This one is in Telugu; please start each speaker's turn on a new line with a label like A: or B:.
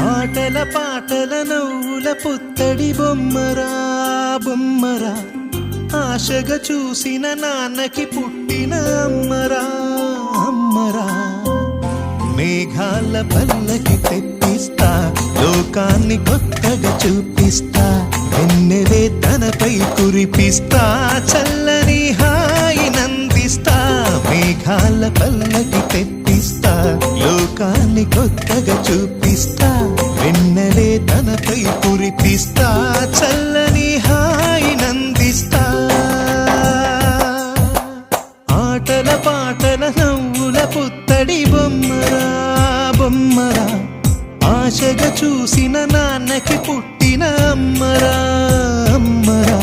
A: ఆటల పాటల నవ్వుల పుత్తడి బొమ్మరా బొమ్మరా, ఆశగా చూసిన నాన్నకి పుట్టిన అమ్మరా అమ్మరా. మేఘాల పల్లకి తెప్పిస్తా, లోకాన్ని కొత్తగా చూపిస్తా, వెన్నెలే తనపై కురిపిస్తా, చల్లని హాయి నందిస్తా. మేఘాల పల్లకి తెప్పిస్తా, లోకాన్ని కొత్తగా చూపిస్తా, వెన్నెలే తనపై కురిపిస్తా, చల్లని హాయి నందిస్తా. ఆటల పాటల నవ్వుల పుత్తడి బొమ్మరా బొమ్మరా, ఆశగా చూసిన నాన్నకి పుట్టిన అమ్మరా అమ్మరా.